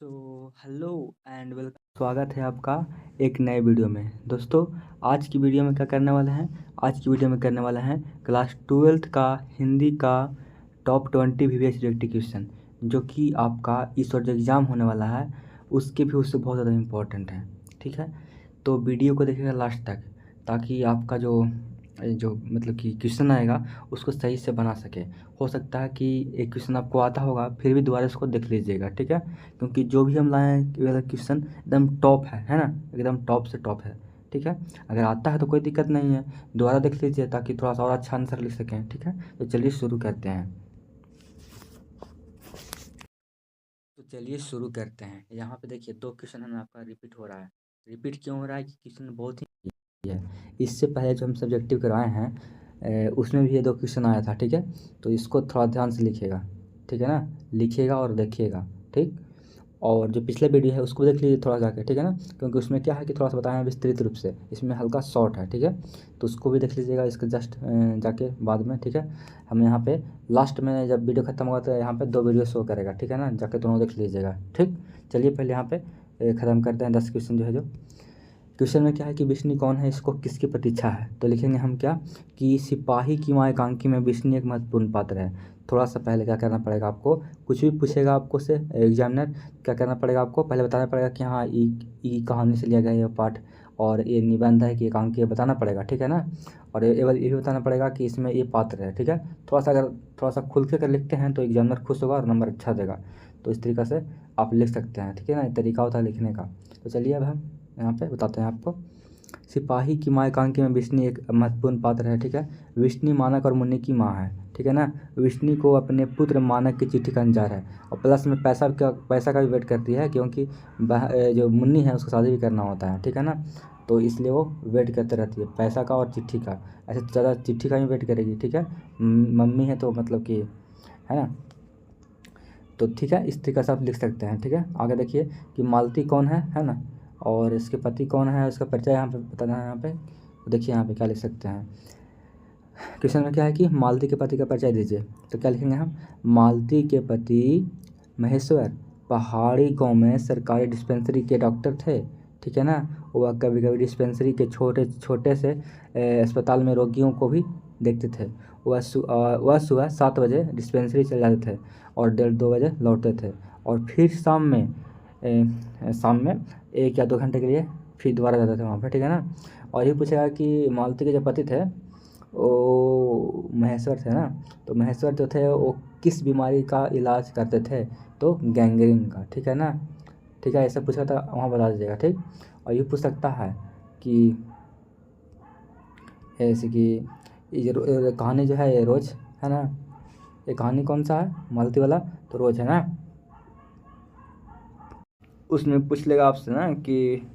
Hello and welcome. स्वागत है आपका एक नए वीडियो में। दोस्तों, आज की वीडियो में क्या करने वाले हैं? आज की वीडियो में करने वाले हैं क्लास 12th का हिंदी का टॉप 20 VVS रिएक्टिव क्वेश्चन, जो कि आपका इस बार जो एग्ज़ाम होने वाला है उसके भी उससे बहुत ज़्यादा इम्पोर्टेंट है। ठीक है, तो वीडियो को देखिएगा लास्ट तक, ताकि आपका जो जो मतलब कि क्वेश्चन आएगा उसको सही से बना सके। हो सकता है कि एक क्वेश्चन आपको आता होगा, फिर भी दोबारा इसको देख लीजिएगा। ठीक है, क्योंकि जो भी हम लाए हैं वाला क्वेश्चन एकदम टॉप है ना, एकदम टॉप से टॉप है। ठीक है, अगर आता है तो कोई दिक्कत नहीं है, दोबारा देख लीजिए ताकि थोड़ा सा और अच्छा आंसर लिख सकें। ठीक है, तो चलिए शुरू करते हैं। यहाँ पे देखिए दो क्वेश्चन हमें आपका रिपीट हो रहा है। रिपीट क्यों हो रहा है? कि क्वेश्चन बहुत ही है। इससे पहले जो हम सब्जेक्टिव करवाए हैं उसमें भी ये दो क्वेश्चन आया था। ठीक है, तो इसको थोड़ा ध्यान से लिखिएगा। ठीक है ना, लिखिएगा और देखिएगा। ठीक, और जो पिछले वीडियो है उसको देख लीजिए थोड़ा जाके। ठीक है ना, क्योंकि उसमें क्या है कि थोड़ा सा बताया है विस्तृत रूप से, इसमें हल्का शॉर्ट है। ठीक है, तो उसको भी देख लीजिएगा इसके जस्ट जाके बाद में। ठीक है, हम यहाँ पे लास्ट में जब वीडियो खत्म होगा तो यहाँ पे दो वीडियो शो करेगा। ठीक है ना, जाके दोनों देख लीजिएगा। ठीक, चलिए पहले यहाँ पे ख़त्म करते हैं 10 क्वेश्चन जो है। जो क्वेश्चन में क्या है कि विष्णु कौन है, इसको किसकी प्रतीक्षा है? तो लिखेंगे हम क्या कि सिपाही की माँ एकांकी में विष्णु एक महत्वपूर्ण पात्र है। थोड़ा सा पहले क्या करना पड़ेगा आपको, कुछ भी पूछेगा आपको से एग्जामिनर, क्या करना पड़ेगा आपको? पहले बताना पड़ेगा कि हाँ ई कहानी से लिया गया ये पाठ, और ये निबंध है कि एकांकी है, बताना पड़ेगा। ठीक है ना, और ये भी बताना पड़ेगा कि इसमें ये पात्र है। ठीक है, थोड़ा सा खुल के कर लिखते हैं तो एग्जामिनर खुश होगा और नंबर अच्छा देगा। तो इस तरीक़ा से आप लिख सकते हैं। ठीक है ना, ये तरीका होता है लिखने का। तो चलिए अब हम यहाँ पे बताते हैं आपको। सिपाही की माँ एकांकी में विष्णु एक महत्वपूर्ण पात्र है। ठीक है, विष्णु मानक और मुन्नी की माँ है। ठीक है ना, विष्णु को अपने पुत्र मानक की चिट्ठी का इंतजार है, और प्लस में पैसा का भी वेट करती है, क्योंकि जो मुन्नी है उसको शादी भी करना होता है। ठीक है ना, तो इसलिए वो वेट करते रहती है पैसा का और चिट्ठी का। ऐसे ज़्यादा चिट्ठी का ही वेट करेगी। ठीक है, मम्मी है तो मतलब कि है ना, तो ठीक है, इस तरीके से आप लिख सकते हैं। ठीक है, आगे देखिए कि मालती कौन है ना, और इसके पति कौन है, उसका परिचय यहाँ पे बताना है। यहाँ पे तो देखिए यहाँ पे क्या लिख सकते हैं। क्वेश्चन में क्या है कि मालती के पति का परिचय दीजिए। तो क्या लिखेंगे हम? मालती के पति महेश्वर पहाड़ी गांव में सरकारी डिस्पेंसरी के डॉक्टर थे। ठीक है ना, वह कभी कभी डिस्पेंसरी के छोटे छोटे से अस्पताल में रोगियों को भी देखते थे। वह सुबह 7 बजे डिस्पेंसरी चले जाते थे और 1:30-2 बजे लौटते थे, और फिर शाम में 1 या 2 घंटे के लिए फिर दोबारा जाते थे वहाँ पर। ठीक है ना, और ये पूछेगा कि मालती के जो पति थे वो महेश्वर थे ना, तो महेश्वर जो थे वो किस बीमारी का इलाज करते थे? तो गैंग्रीन का। ठीक है ना, ठीक है, ऐसा पूछा था वहाँ बता दीजिएगा। ठीक, और ये पूछ सकता है कि जैसे कि ये कहानी जो है ये रोज है ना, ये कहानी कौन सा है? मालती वाला तो रोज है ना। उसमें पूछ लेगा आपसे ना कि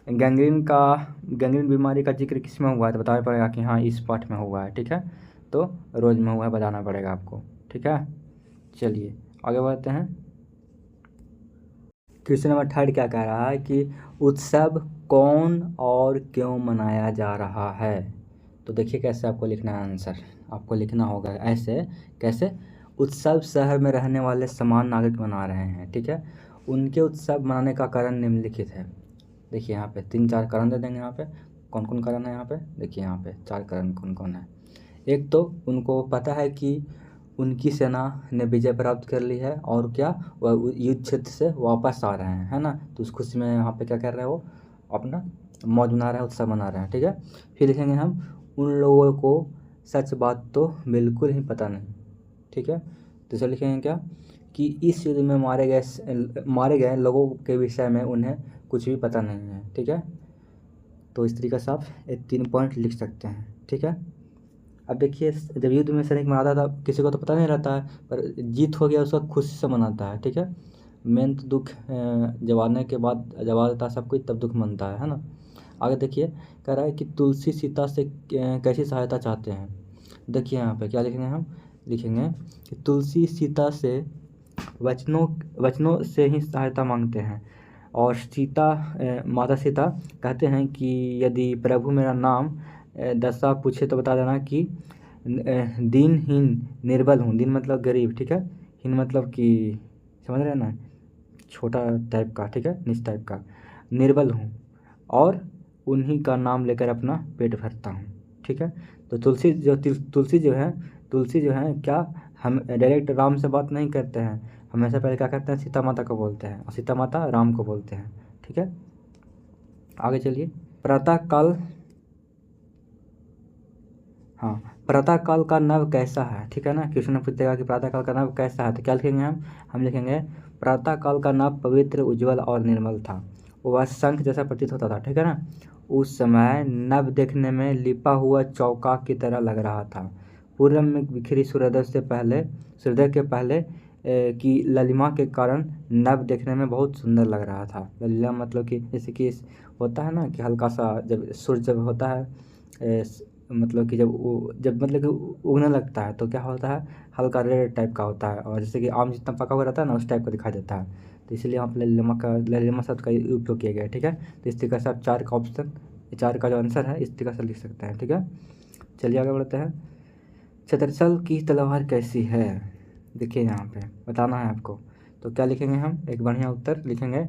गैंग्रीन बीमारी का जिक्र किस में हुआ है, तो बताना पड़ेगा कि हाँ इस पाठ में हुआ है। ठीक है, तो रोज में हुआ है बताना पड़ेगा आपको। ठीक है, चलिए आगे बढ़ते हैं। क्वेश्चन नंबर 3 क्या कह रहा है कि उत्सव कौन और क्यों मनाया जा रहा है? तो देखिए कैसे आपको लिखना है आंसर। आपको लिखना होगा ऐसे, कैसे? उत्सव शहर में रहने वाले समान नागरिक मना रहे हैं। ठीक है, उनके उत्सव मनाने का कारण निम्नलिखित है। देखिए यहाँ पे 3-4 कारण दे देंगे। यहाँ पे कौन कौन कारण है? यहाँ पे देखिए, यहाँ पे 4 कारण कौन कौन है। एक तो उनको पता है कि उनकी सेना ने विजय प्राप्त कर ली है, और क्या वह युद्ध क्षेत्र से वापस आ रहे हैं, है ना, तो उस खुशी में यहाँ पे क्या कर रहे हैं, वो अपना मौज मना रहे हैं, उत्सव मना रहे हैं। ठीक है, फिर लिखेंगे हम उन लोगों को सच बात तो बिल्कुल ही पता नहीं। ठीक है, तो इसे लिखेंगे क्या कि इस युद्ध में मारे गए लोगों के विषय में उन्हें कुछ भी पता नहीं है। ठीक है, तो इस तरीके से आप 3 पॉइंट लिख सकते हैं। ठीक है, अब देखिए जब युद्ध में सैनिक मनाता था किसी को तो पता नहीं रहता है, पर जीत हो गया उसका खुशी से मनाता है। ठीक है, मेन तो दुख जब आने के बाद जब आ जाता है सब कुछ तब दुख मनता है ना। आगे देखिए कह रहा है कि तुलसी सीता से कैसी सहायता चाहते हैं। देखिए यहाँ पे क्या लिखेंगे हम? लिखेंगे कि तुलसी सीता से वचनों से ही सहायता मांगते हैं, और माता सीता कहते हैं कि यदि प्रभु मेरा नाम दशा पूछे तो बता देना कि दीनहीन निर्बल हूँ। दीन मतलब गरीब। ठीक है, हीन मतलब कि समझ रहे हैं ना, छोटा टाइप का, ठीक है, नीच टाइप का। निर्बल हूँ और उन्हीं का नाम लेकर अपना पेट भरता हूँ, ठीक है। तो तुलसी जो है क्या, हम डायरेक्ट राम से बात नहीं करते हैं, हमेशा पहले क्या करते हैं, सीता माता को बोलते हैं और सीता माता राम को बोलते हैं, ठीक है। आगे चलिए। प्रातः काल, हाँ, प्रातः काल का नव कैसा है, ठीक है ना। क्वेश्चन में पूछेगा कि प्रातः काल का नव कैसा है, तो क्या लिखेंगे हम लिखेंगे प्रातः काल का नव पवित्र, उज्जवल और निर्मल था। वह शंख जैसा प्रतीत होता था, ठीक है ना। उस समय नव देखने में लिपा हुआ चौका की तरह लग रहा था। पूर्व में बिखरी सूर्योदय के पहले की ललिमा के कारण नव देखने में बहुत सुंदर लग रहा था। ललिमा मतलब कि जैसे कि होता है ना कि हल्का सा जब सूर्य जब होता है मतलब कि जब मतलब कि उगने लगता है तो क्या होता है, हल्का रेड टाइप का होता है, और जैसे कि आम जितना पका हुआ रहता है ना उस टाइप का दिखाई देता है। तो इसलिए यहाँ पर ललिमा शब्द का उपयोग किया गया है, ठीक है। तो इस तरीके से आप 4 का ऑप्शन, 4 का जो आंसर है इस तरीके से लिख सकते हैं, ठीक है। चलिए आगे बढ़ते हैं। छत्रछल की तलवार कैसी है, देखिए यहाँ पे बताना है आपको। तो क्या लिखेंगे हम, एक बढ़िया उत्तर लिखेंगे।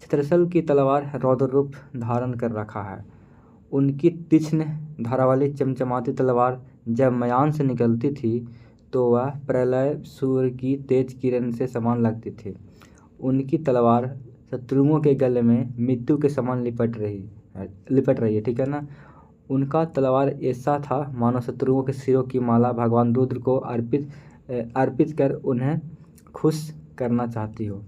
छत्रछल की तलवार रौद्र रूप धारण कर रखा है। उनकी तीक्ष्ण धार वाली चमचमाती तलवार जब म्यान से निकलती थी तो वह प्रलय सूर्य की तेज किरण से समान लगती थी। उनकी तलवार शत्रुओं के गले में मृत्यु के समान लिपट रही है, ठीक है ना। उनका तलवार ऐसा था मानो शत्रुओं के सिरों की माला भगवान रुद्र को अर्पित कर उन्हें खुश करना चाहती हो।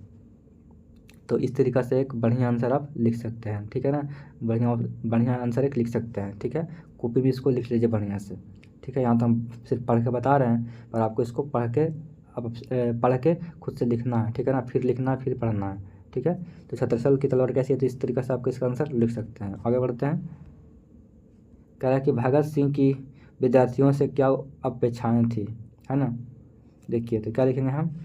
तो इस तरीक़ा से एक बढ़िया आंसर आप लिख सकते हैं, ठीक है ना। बढ़िया आंसर एक लिख सकते हैं, ठीक है। कॉपी भी इसको लिख लीजिए बढ़िया से, ठीक है। यहाँ तो हम सिर्फ पढ़ के बता रहे हैं, पर आपको इसको पढ़ के खुद से लिखना है, ठीक है ना। फिर लिखना है, फिर पढ़ना है, ठीक है। तो छत्रछल की तलवार कैसी है, तो इस तरीके से आपको इसका आंसर लिख सकते हैं। आगे बढ़ते हैं। कह रहा है कि भगत सिंह की विद्यार्थियों से क्या अपेक्षाएं थी, है ना। देखिए तो क्या लिखेंगे हम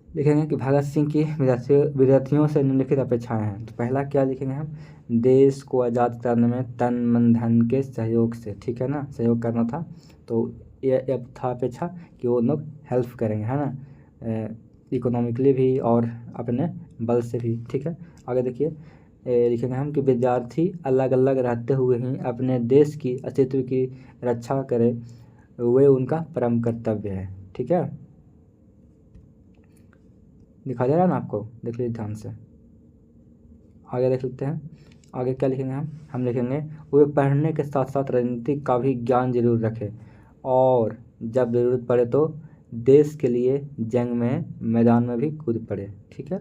लिखेंगे कि भगत सिंह की विद्यार्थियों से निम्नलिखित अपेक्षाएं हैं। तो पहला क्या लिखेंगे हम, देश को आज़ाद करने में तन मन धन के सहयोग से, ठीक है ना, सहयोग करना था। तो ये था अपेक्षा कि वो लोग हेल्प करेंगे, है ना, इकोनॉमिकली भी और अपने बल से भी, ठीक है। आगे देखिए लिखेंगे हम कि विद्यार्थी अलग अलग रहते हुए ही अपने देश की अस्तित्व की रक्षा करे, वे उनका परम कर्तव्य है, ठीक है। दिखा दे रहा है ना आपको, देख लीजिए ध्यान से। आगे देख लेते हैं। आगे क्या लिखेंगे हम लिखेंगे वे पढ़ने के साथ साथ राजनीति का भी ज्ञान जरूर रखें और जब ज़रूरत पड़े तो देश के लिए जंग में मैदान में भी कूद पड़े, ठीक है।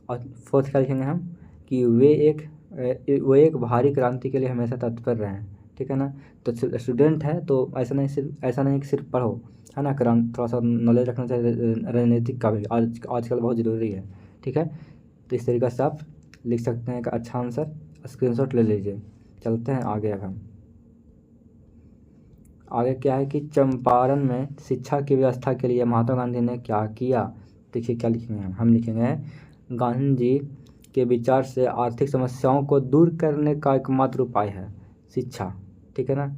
और फोर्थ क्या लिखेंगे हम कि वे एक भारी क्रांति के लिए हमेशा तत्पर रहें, ठीक है ना। तो स्टूडेंट है तो ऐसा नहीं कि सिर्फ पढ़ो, है ना, थोड़ा सा नॉलेज रखना चाहिए राजनीतिक का भी, आजकल बहुत ज़रूरी है, ठीक है। तो इस तरीके से आप लिख सकते हैं एक अच्छा आंसर, स्क्रीनशॉट ले लीजिए। चलते हैं आगे। अब हम आगे क्या है कि चंपारण में शिक्षा की व्यवस्था के लिए महात्मा गांधी ने क्या किया। देखिए क्या लिखेंगे हम लिखेंगे गांधी जी के विचार से आर्थिक समस्याओं को दूर करने का एकमात्र उपाय है शिक्षा, ठीक है ना।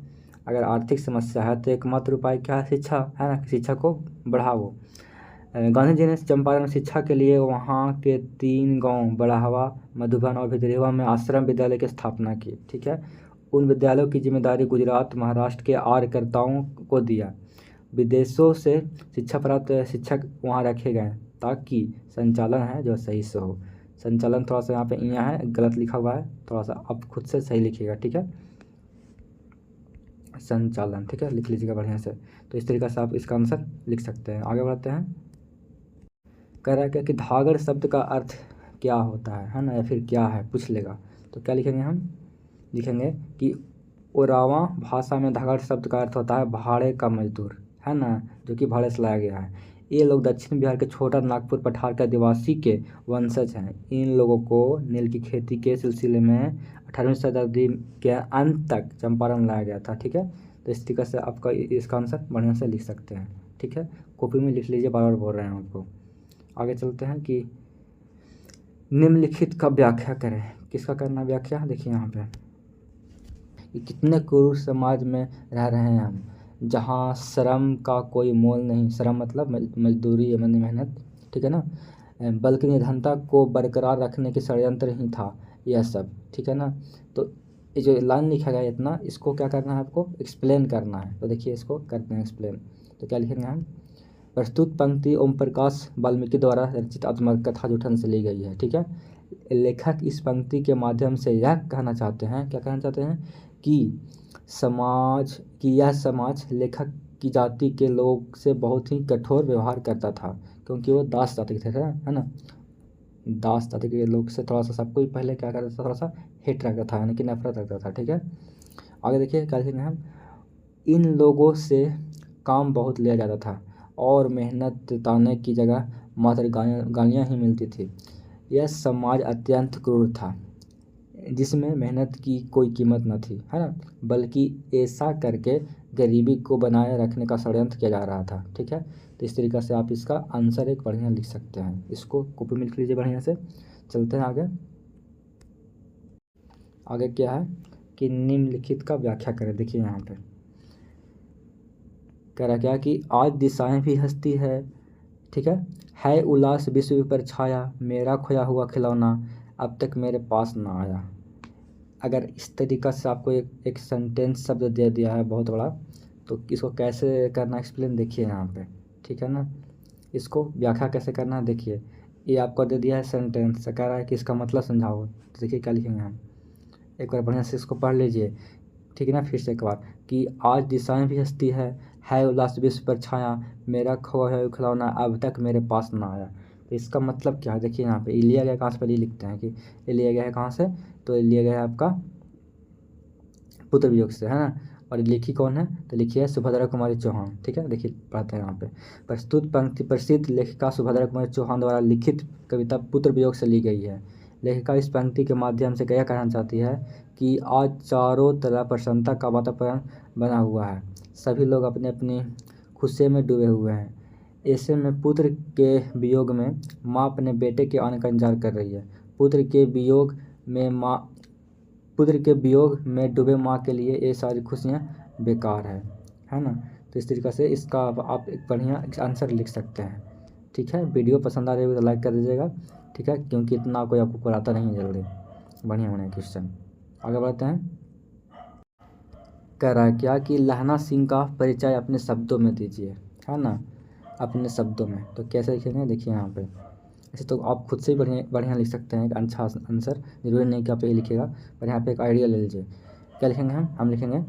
अगर आर्थिक समस्या है तो एकमात्र उपाय क्या है, शिक्षा, है ना। शिक्षा को बढ़ाओ। गांधी जी ने चंपारण में शिक्षा के लिए वहाँ के 3 गांव बढ़ावा, मधुबन और भितरीवा में आश्रम विद्यालय की स्थापना की, ठीक है। उन विद्यालयों की जिम्मेदारी गुजरात महाराष्ट्र के आर्यकर्ताओं को दिया। विदेशों से शिक्षा प्राप्त शिक्षक वहाँ रखे गए ताकि संचालन है जो सही से हो। संचालन थोड़ा सा यहाँ पे यहाँ है गलत लिखा हुआ है, थोड़ा सा आप खुद से सही लिखिएगा, ठीक है। संचालन, ठीक है, लिख लीजिएगा बढ़िया से। तो इस तरीके से आप इसका आंसर लिख सकते हैं। आगे बढ़ते हैं। कह रहा है क्या कि धागड़ शब्द का अर्थ क्या होता है ना, या फिर क्या है पूछ लेगा। तो क्या लिखेंगे हम लिखेंगे कि ओरावा भाषा में धागड़ शब्द का अर्थ होता है भाड़े का मजदूर, है ना, जो कि भाड़े से लाया गया है। ये लोग दक्षिण बिहार के छोटा नागपुर पठार के आदिवासी के वंशज हैं। इन लोगों को नील की खेती के सिलसिले में 18वीं शताब्दी के अंत तक चंपारण लाया गया था, ठीक है। तो इस तरीके से आपका इसका आंसर बढ़िया से लिख सकते हैं, ठीक है। कॉपी में लिख लीजिए, बार बार बोल रहे हैं आपको। आगे चलते हैं कि निम्नलिखित का व्याख्या करें। किसका करना व्याख्या, देखिए यहाँ पे कि कितने क्रूर समाज में रह रहे हैं हम, जहाँ श्रम का कोई मोल नहीं। श्रम मतलब मजदूरी, मेहनत, ठीक है ना। बल्कि निर्धनता को बरकरार रखने के षड्यंत्र ही था यह सब, ठीक है ना। तो ये जो लाइन लिखा गया इतना, इसको क्या करना है, आपको एक्सप्लेन करना है। तो देखिए इसको करते हैं एक्सप्लेन। तो क्या लिखेंगे हम, प्रस्तुत पंक्ति ओम प्रकाश वाल्मीकि द्वारा रचित आत्मकथा जूठन से ली गई है, ठीक है। लेखक इस पंक्ति के माध्यम से यह कहना चाहते हैं, क्या कहना चाहते हैं, कि यह समाज लेखक की जाति के लोग से बहुत ही कठोर व्यवहार करता था, क्योंकि वो दास जाति के थे, है ना। दास जाति के लोग से थोड़ा सा सबको ही पहले क्या करता था, थोड़ा सा हेट रखता था, यानी कि नफरत रखता था, ठीक है। आगे देखिए क्या लिखेंगे हम, इन लोगों से काम बहुत लिया जाता था और मेहनत ताने की जगह मात्र गालियाँ ही मिलती थी। यह समाज अत्यंत क्रूर था, जिसमें मेहनत की कोई कीमत न थी, है ना, बल्कि ऐसा करके गरीबी को बनाए रखने का षड्यंत्र किया जा रहा था, ठीक है। तो इस तरीक़े से आप इसका आंसर एक बढ़िया लिख सकते हैं। इसको कॉपी में लिख लीजिए बढ़िया से। चलते हैं आगे। आगे क्या है कि निम्नलिखित का व्याख्या करें। देखिए यहाँ पे कह रहा क्या कि आज दिशाएं भी हंसती है, ठीक है उल्लास विश्व पर छाया, मेरा खोया हुआ खिलौना अब तक मेरे पास ना आया। अगर इस तरीक़ा से आपको एक सेंटेंस शब्द दे दिया है बहुत बड़ा, तो इसको कैसे करना एक्सप्लेन देखिए यहाँ पे, ठीक है ना। इसको व्याख्या कैसे करना है देखिए, ये आपको दे दिया है सेंटेंस, कह रहा है कि इसका मतलब समझाओ। तो देखिए क्या लिखेंगे हम, एक बार बढ़िया से इसको पढ़ लीजिए, ठीक है ना। फिर से एक बार कि आज दिशाएं भी हंसती है उल्लास विश्व पर छाया, मेरा खोया हुआ खिलौना अब तक मेरे पास ना आया। तो इसका मतलब क्या है देखिए यहाँ पे, ये लिया गया कहाँ से, पहले लिखते हैं कि ये लिया गया है कहाँ से, तो ये लिया गया है आपका पुत्र वियोग से, है ना। और लिखी कौन है, तो लिखी है सुभद्रा कुमारी चौहान, ठीक है। देखिए पढ़ते हैं यहाँ पे, प्रस्तुत पंक्ति प्रसिद्ध लेखिका सुभद्रा कुमारी चौहान द्वारा लिखित कविता पुत्र वियोग से ली गई है। लेखिका इस पंक्ति के माध्यम से क्या कहना चाहती है कि आज चारों तरफ प्रसन्नता का वातावरण बना हुआ है, सभी लोग अपने अपनी खुशी में डूबे हुए हैं। ऐसे में पुत्र के वियोग में माँ अपने बेटे के आने का इंतजार कर रही है। पुत्र के वियोग में डूबे माँ के लिए ये सारी खुशियाँ बेकार है ना। तो इस तरीक़े से इसका आप एक बढ़िया आंसर लिख सकते हैं, ठीक है। वीडियो पसंद आ रही हो तो लाइक कर दीजिएगा, ठीक है, क्योंकि इतना कोई आपको कराता नहीं है जल्दी, बढ़िया होने क्वेश्चन। आगे बढ़ते हैं। कह रहा है क्या कि लहना सिंह का परिचय अपने शब्दों में दीजिए, है ना, अपने शब्दों में। तो कैसे लिखेंगे देखिए यहाँ पे, ऐसे तो आप खुद से ही बढ़िया बढ़िया लिख सकते हैं एक अच्छा आंसर, जरूरी नहीं कि आप यही लिखिएगा, पर यहाँ पे एक आइडिया ले लीजिए। क्या लिखेंगे हम लिखेंगे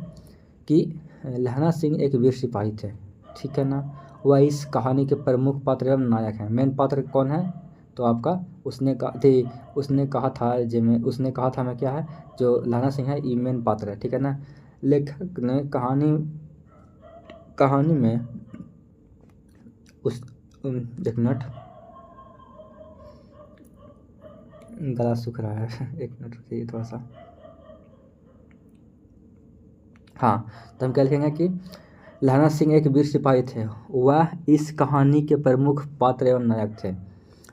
कि लहना सिंह एक वीर सिपाही थे, ठीक है ना। वह इस कहानी के प्रमुख पात्र एवं नायक हैं। मेन पात्र कौन है, तो आपका उसने कहा था मैं क्या है, जो लहना सिंह है ये मेन पात्र है, ठीक है ना। लेखक ने कहानी में एक मिनट, गला सूख रहा है एक मिनट रुकिए थोड़ा सा। हाँ, तो हम क्या लिखेंगे कि लहना सिंह एक वीर सिपाही थे, वह इस कहानी के प्रमुख पात्र एवं नायक थे।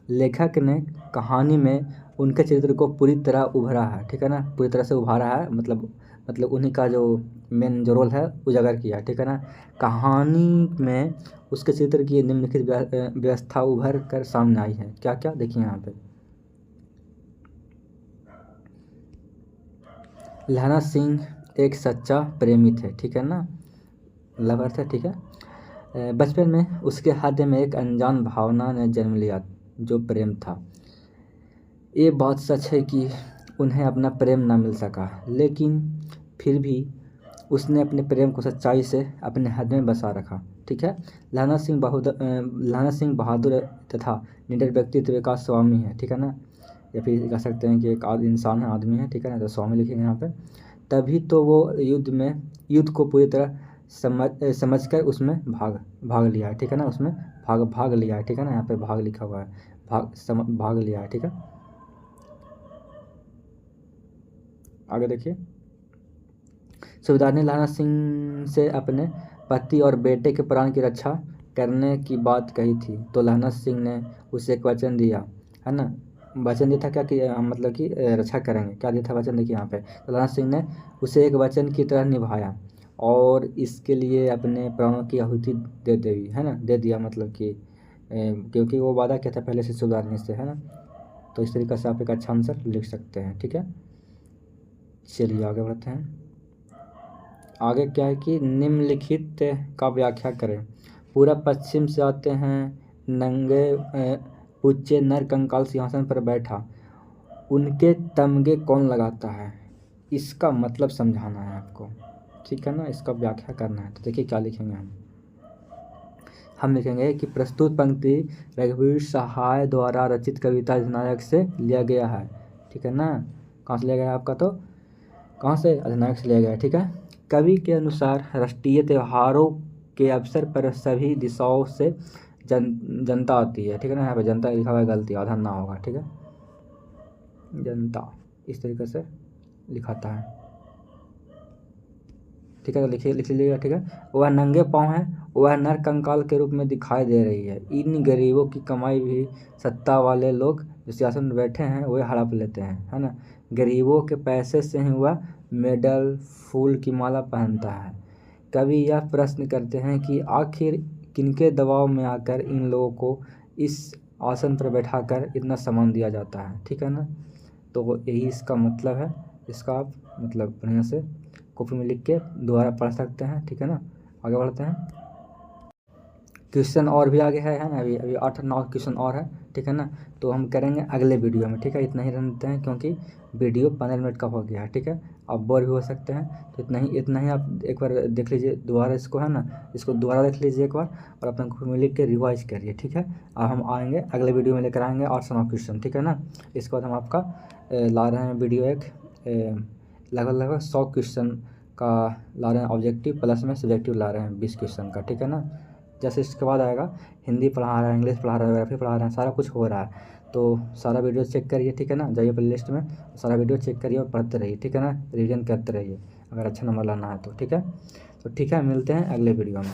लेखक ने कहानी में उनके चरित्र को पूरी तरह उभरा है, ठीक है ना, पूरी तरह से उभारा है, मतलब उन्हीं का जो मेन जो रोल है उजागर किया, ठीक है ना। कहानी में उसके चरित्र की निम्नलिखित व्यवस्था उभर कर सामने आई है, क्या क्या देखिए यहाँ पे। लहना सिंह एक सच्चा प्रेमी थे, ठीक है ना, लवर थे, ठीक है। बचपन में उसके हृदय में एक अनजान भावना ने जन्म लिया, जो प्रेम था। ये बात सच है कि उन्हें अपना प्रेम ना मिल सका, लेकिन फिर भी उसने अपने प्रेम को सच्चाई से अपने हृदय में बसा रखा, ठीक है। लहना सिंह बहादुर तथा निडर व्यक्तित्व का स्वामी है, ठीक है ना, या फिर कह सकते हैं कि एक इंसान है, आदमी है, ठीक है ना। तो स्वामी लिखेंगे यहाँ पे। तभी तो वो युद्ध को पूरी तरह समझकर उसमें भाग लिया है, ठीक है ना, उसमें भाग लिया है, ठीक है ना, यहाँ पे भाग लिखा हुआ है, भाग लिया है, ठीक है। आगे देखिए, सूबेदार ने लहना सिंह से अपने पति और बेटे के प्राण की रक्षा करने की बात कही थी, तो लहना सिंह ने उसे एक वचन दिया, है ना। वचन दिया था क्या कि मतलब कि रक्षा करेंगे, क्या दिया था वचन, देखिए यहाँ पे। तो लहना सिंह ने उसे एक वचन की तरह निभाया और इसके लिए अपने प्राणों की आहुति दे दिया, मतलब कि क्योंकि वो वादा किया था पहले से सुधारने से, है ना। तो इस तरीके से आप एक अच्छा आंसर लिख सकते हैं, ठीक है। चलिए आगे बढ़ते हैं। आगे क्या है कि निम्नलिखित का व्याख्या करें। पूरब पश्चिम से आते हैं नंगे पुच्चे नर कंकाल सिंहासन पर बैठा, उनके तमगे कौन लगाता है। इसका मतलब समझाना है आपको, ठीक है ना। इसका व्याख्या करना है। तो देखिए क्या लिखेंगे हम लिखेंगे कि प्रस्तुत पंक्ति रघुवीर सहाय द्वारा रचित कविता अधिनायक से लिया गया है, ठीक है ना। कहाँ से लिया गया है आपका, तो कहाँ से, अधिनायक से लिया गया है, ठीक है। कवि के अनुसार राष्ट्रीय त्योहारों के अवसर पर सभी दिशाओं से जनता आती है, ठीक है ना। यहाँ पे जनता लिखा हुआ है, गलती, आधा ना होगा, ठीक है। जनता इस तरीके से लिखाता है, ठीक है। तो लिख लीजिएगा, ठीक है। वह नंगे पाँव है, वह नर कंकाल के रूप में दिखाई दे रही है। इन गरीबों की कमाई भी सत्ता वाले लोग जो सियासत में बैठे हैं वही हड़प लेते हैं, है ना। गरीबों के पैसे से ही वह मेडल फूल की माला पहनता है। कवि यह प्रश्न करते हैं कि आखिर किनके दबाव में आकर इन लोगों को इस आसन पर बैठाकर इतना सम्मान दिया जाता है, ठीक है ना। तो यही इसका मतलब है। इसका आप मतलब बढ़िया से कॉपी में लिख के दोबारा पढ़ सकते हैं, ठीक है ना। आगे बढ़ते हैं। क्वेश्चन और भी आगे है ना। अभी अभी 8-9 क्वेश्चन और है, ठीक है ना। तो हम करेंगे अगले वीडियो में, ठीक है। इतना ही रहने देते हैं क्योंकि वीडियो 15 मिनट का हो गया है, ठीक है। आप बोर भी हो सकते हैं, तो इतना ही आप एक बार देख लीजिए दोबारा इसको, है ना। इसको दोबारा देख लीजिए एक बार और अपना कॉपी में लिख के रिवाइज करिए, ठीक है। अब हम आएंगे अगले वीडियो में लेकर आएंगे 8-9 क्वेश्चन, ठीक है ना। इसके बाद हम आपका ला रहे हैं वीडियो एक लगभग 100 क्वेश्चन का ला रहे हैं ऑब्जेक्टिव, प्लस में सब्जेक्टिव ला रहे हैं 20 क्वेश्चन का, ठीक है ना। जैसे इसके बाद आएगा हिंदी पढ़ा रहा है, इंग्लिश पढ़ा रहा है, ज्योग्राफी पढ़ा रहा है, सारा कुछ हो रहा है। तो सारा वीडियो चेक करिए, ठीक है ना। जाइए प्ले लिस्ट में, सारा वीडियो चेक करिए और पढ़ते रहिए, ठीक है ना। रिवीजन करते रहिए अगर अच्छा नंबर लाना है तो, ठीक है। तो ठीक है, मिलते हैं अगले वीडियो में।